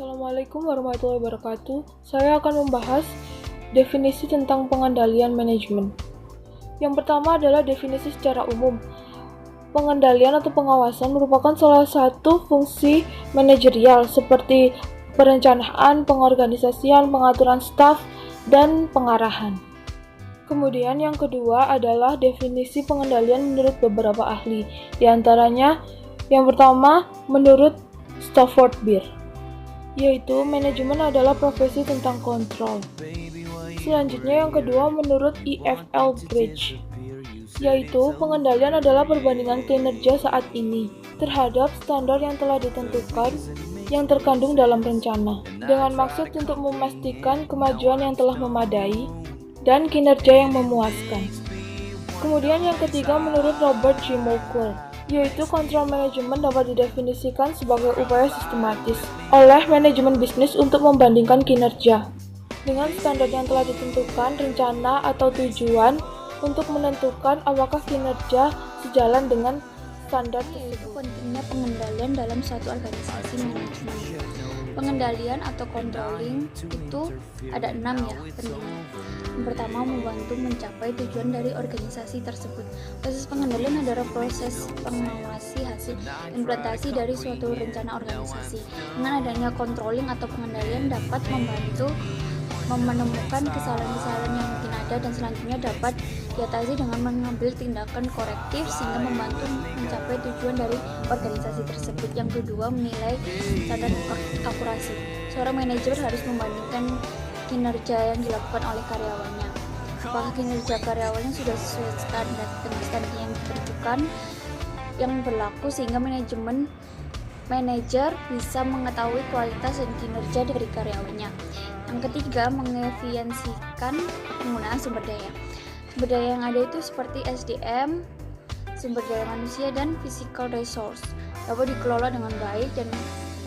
Assalamualaikum warahmatullahi wabarakatuh. Saya akan membahas definisi tentang pengendalian manajemen. Yang pertama adalah definisi secara umum. Pengendalian atau pengawasan merupakan salah satu fungsi manajerial seperti perencanaan, pengorganisasian, pengaturan staf, dan pengarahan. Kemudian yang kedua adalah definisi pengendalian menurut beberapa ahli. Di antaranya, yang pertama menurut Stafford Beer, yaitu manajemen adalah profesi tentang kontrol. Selanjutnya yang kedua menurut EFL Bridge, yaitu pengendalian adalah perbandingan kinerja saat ini terhadap standar yang telah ditentukan yang terkandung dalam rencana, dengan maksud untuk memastikan kemajuan yang telah memadai dan kinerja yang memuaskan. Kemudian yang ketiga menurut Robert G. Mulquer, yaitu kontrol manajemen dapat didefinisikan sebagai upaya sistematis oleh manajemen bisnis untuk membandingkan kinerja dengan standar yang telah ditentukan, rencana atau tujuan untuk menentukan apakah kinerja sejalan dengan standar tersebut. Pentingnya pengendalian dalam suatu organisasi manajemen. Pengendalian atau controlling itu ada 6 ya pentingnya. Yang pertama, membantu mencapai tujuan dari organisasi tersebut. Proses pengendalian adalah proses mengawasi hasil implementasi dari suatu rencana organisasi. Dengan adanya controlling atau pengendalian dapat membantu menemukan kesalahan-kesalahan yang mungkin ada dan selanjutnya dapat diatasi dengan mengambil tindakan korektif sehingga membantu mencapai tujuan dari organisasi tersebut. Yang kedua, menilai standar akurasi. Seorang manajer harus membandingkan kinerja yang dilakukan oleh karyawannya. Apakah kinerja karyawannya sudah sesuai standar dengan standar yang ditentukan yang berlaku sehingga manajer bisa mengetahui kualitas dan kinerja dari karyawannya. Yang ketiga, mengefisiensikan penggunaan sumber daya. Sumber daya yang ada itu seperti SDM, sumber daya manusia, dan physical resource dapat dikelola dengan baik dan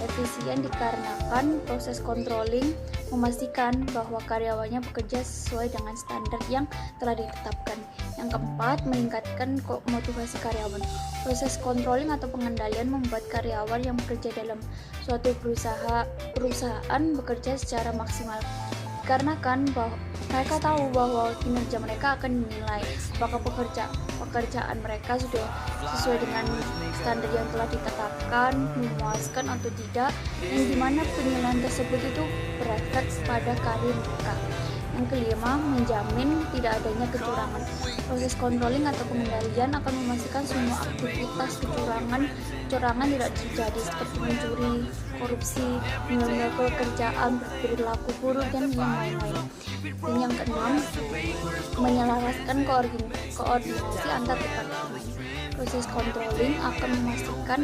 efisien dikarenakan proses controlling memastikan bahwa karyawannya bekerja sesuai dengan standar yang telah ditetapkan. Yang keempat, meningkatkan motivasi karyawan. Proses controlling atau pengendalian membuat karyawan yang bekerja dalam suatu perusahaan bekerja secara maksimal. Dikarenakan bahwa mereka tahu bahwa kinerja mereka akan dinilai apakah pekerjaan mereka sudah sesuai dengan standar yang telah ditetapkan, memuaskan atau tidak, yang dimana penilaian tersebut itu berefek pada karir mereka. Yang kelima, menjamin tidak adanya kecurangan. Proses controlling atau pengendalian akan memastikan semua aktivitas kecurangan tidak terjadi seperti mencuri, korupsi, mengganggu pekerjaan, berperilaku buruk, dan yang lain-lain. Dan yang keenam, menyelaraskan koordinasi antar departemen. Proses controlling akan memastikan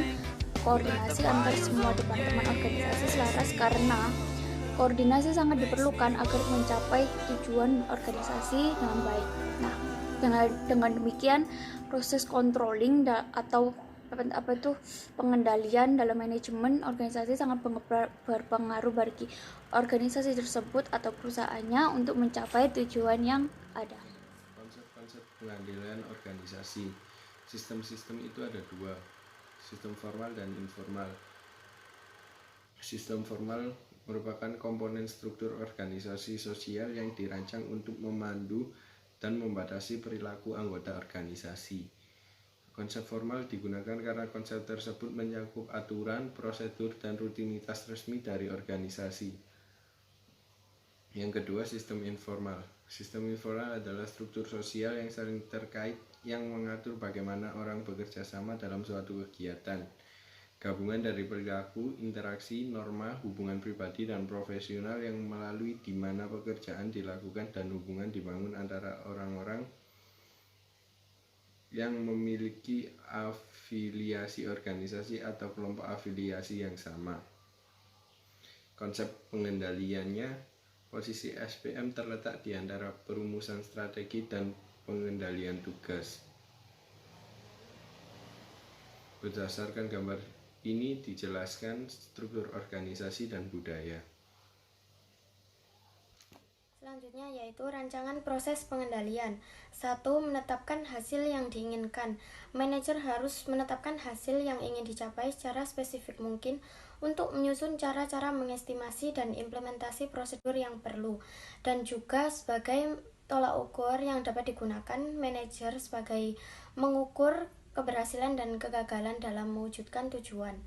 koordinasi antar semua departemen organisasi selaras karena koordinasi sangat diperlukan agar mencapai tujuan organisasi dengan baik. Nah, dengan demikian proses controlling atau pengendalian dalam manajemen organisasi sangat berpengaruh bagi organisasi tersebut atau perusahaannya untuk mencapai tujuan yang ada. Konsep-konsep pengendalian organisasi. Sistem-sistem itu ada dua, sistem formal dan informal. Sistem formal merupakan komponen struktur organisasi sosial yang dirancang untuk memandu dan membatasi perilaku anggota organisasi. Konsep formal digunakan karena konsep tersebut mencakup aturan, prosedur, dan rutinitas resmi dari organisasi. Yang kedua, sistem informal. Sistem informal adalah struktur sosial yang saling terkait yang mengatur bagaimana orang bekerja sama dalam suatu kegiatan. Gabungan dari perilaku, interaksi, norma, hubungan pribadi dan profesional yang melalui di mana pekerjaan dilakukan dan hubungan dibangun antara orang-orang yang memiliki afiliasi organisasi atau kelompok afiliasi yang sama. Konsep pengendaliannya, posisi SPM terletak di antara perumusan strategi dan pengendalian tugas. Berdasarkan gambar ini dijelaskan struktur organisasi dan budaya. Selanjutnya yaitu rancangan proses pengendalian. 1. Menetapkan hasil yang diinginkan. Manajer harus menetapkan hasil yang ingin dicapai secara spesifik mungkin untuk menyusun cara-cara mengestimasi dan implementasi prosedur yang perlu, dan juga sebagai tolak ukur yang dapat digunakan manajer sebagai mengukur keberhasilan dan kegagalan dalam mewujudkan tujuan.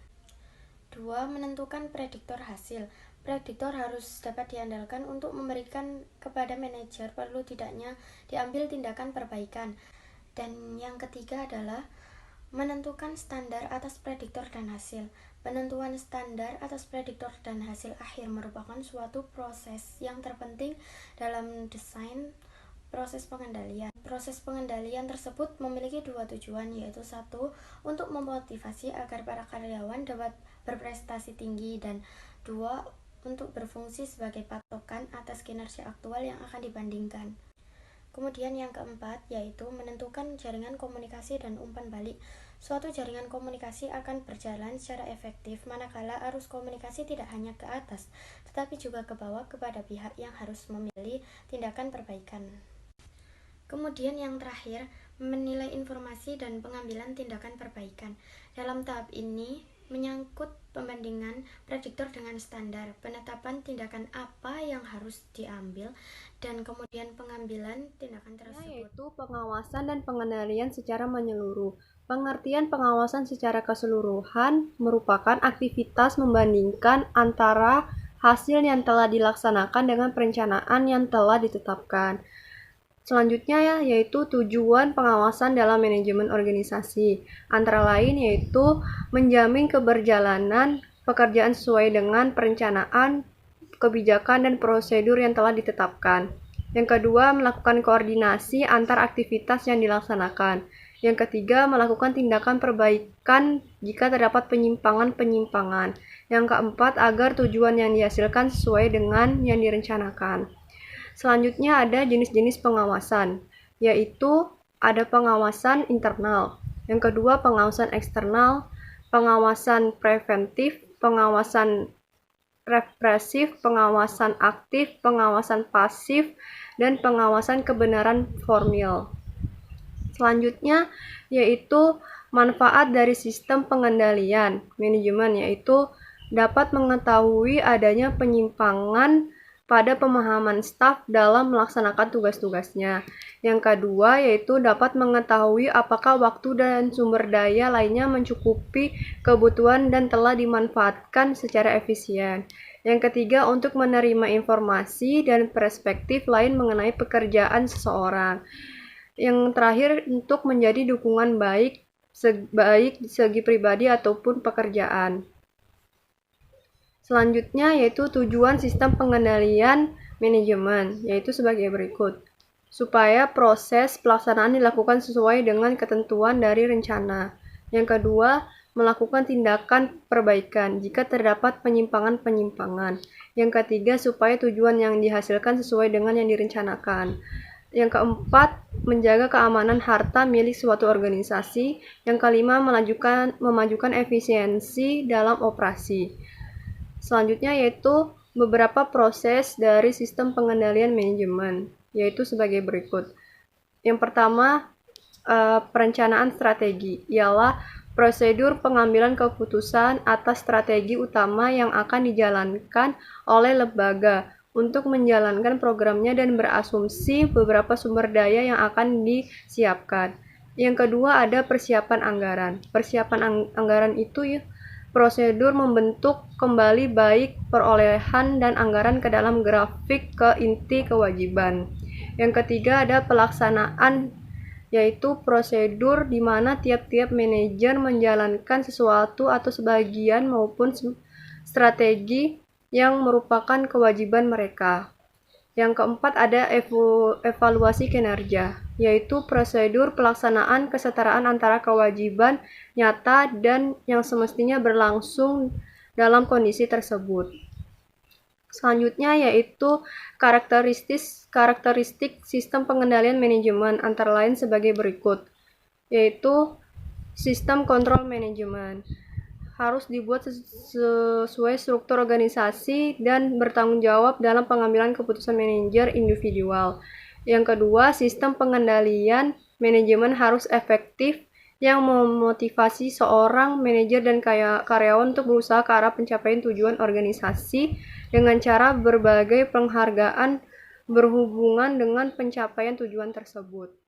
2. Menentukan prediktor hasil. Prediktor harus dapat diandalkan untuk memberikan kepada manajer perlu tidaknya diambil tindakan perbaikan. Dan yang ketiga adalah menentukan standar atas prediktor dan hasil. Penentuan standar atas prediktor dan hasil akhir merupakan suatu proses yang terpenting dalam desain proses pengendalian. Proses pengendalian tersebut memiliki dua tujuan, yaitu satu, untuk memotivasi agar para karyawan dapat berprestasi tinggi, dan dua, untuk berfungsi sebagai patokan atas kinerja aktual yang akan dibandingkan. Kemudian yang keempat, yaitu menentukan jaringan komunikasi dan umpan balik. Suatu jaringan komunikasi akan berjalan secara efektif manakala arus komunikasi tidak hanya ke atas, tetapi juga ke bawah kepada pihak yang harus memilih tindakan perbaikan. Kemudian yang terakhir, menilai informasi dan pengambilan tindakan perbaikan. Dalam tahap ini, menyangkut pembandingan prediktor dengan standar, penetapan tindakan apa yang harus diambil, dan kemudian pengambilan tindakan tersebut. Yaitu pengawasan dan pengendalian secara menyeluruh. Pengertian pengawasan secara keseluruhan merupakan aktivitas membandingkan antara hasil yang telah dilaksanakan dengan perencanaan yang telah ditetapkan. Selanjutnya yaitu tujuan pengawasan dalam manajemen organisasi. Antara lain yaitu menjamin keberjalanan pekerjaan sesuai dengan perencanaan, kebijakan, dan prosedur yang telah ditetapkan. Yang kedua, melakukan koordinasi antar aktivitas yang dilaksanakan. Yang ketiga, melakukan tindakan perbaikan jika terdapat penyimpangan-penyimpangan. Yang keempat, agar tujuan yang dihasilkan sesuai dengan yang direncanakan. Selanjutnya ada jenis-jenis pengawasan, yaitu ada pengawasan internal. Yang kedua, pengawasan eksternal, pengawasan preventif, pengawasan represif, pengawasan aktif, pengawasan pasif, dan pengawasan kebenaran formil. Selanjutnya yaitu manfaat dari sistem pengendalian manajemen, yaitu dapat mengetahui adanya penyimpangan pada pemahaman staf dalam melaksanakan tugas-tugasnya. Yang kedua yaitu dapat mengetahui apakah waktu dan sumber daya lainnya mencukupi kebutuhan dan telah dimanfaatkan secara efisien. Yang ketiga, untuk menerima informasi dan perspektif lain mengenai pekerjaan seseorang. Yang terakhir, untuk menjadi dukungan baik segi pribadi ataupun pekerjaan. Selanjutnya yaitu tujuan sistem pengendalian manajemen, yaitu sebagai berikut. Supaya proses pelaksanaan dilakukan sesuai dengan ketentuan dari rencana. Yang kedua, melakukan tindakan perbaikan jika terdapat penyimpangan-penyimpangan. Yang ketiga, supaya tujuan yang dihasilkan sesuai dengan yang direncanakan. Yang keempat, menjaga keamanan harta milik suatu organisasi. Yang kelima, memajukan efisiensi dalam operasi. Selanjutnya yaitu beberapa proses dari sistem pengendalian manajemen, yaitu sebagai berikut. Yang pertama, perencanaan strategi, ialah prosedur pengambilan keputusan atas strategi utama yang akan dijalankan oleh lembaga untuk menjalankan programnya dan berasumsi beberapa sumber daya yang akan disiapkan. Yang kedua ada persiapan anggaran. Persiapan anggaran itu prosedur membentuk kembali baik perolehan dan anggaran ke dalam grafik ke inti kewajiban. Yang ketiga ada pelaksanaan, yaitu prosedur di mana tiap-tiap manajer menjalankan sesuatu atau sebagian maupun strategi yang merupakan kewajiban mereka. Yang keempat ada evaluasi kinerja, yaitu prosedur pelaksanaan kesetaraan antara kewajiban nyata dan yang semestinya berlangsung dalam kondisi tersebut. Selanjutnya yaitu karakteristik sistem pengendalian manajemen, antara lain sebagai berikut, yaitu sistem kontrol manajemen harus dibuat sesuai struktur organisasi dan bertanggung jawab dalam pengambilan keputusan manajer individual. Yang kedua, sistem pengendalian manajemen harus efektif, yang memotivasi seorang manajer dan karyawan untuk berusaha ke arah pencapaian tujuan organisasi dengan cara berbagai penghargaan berhubungan dengan pencapaian tujuan tersebut.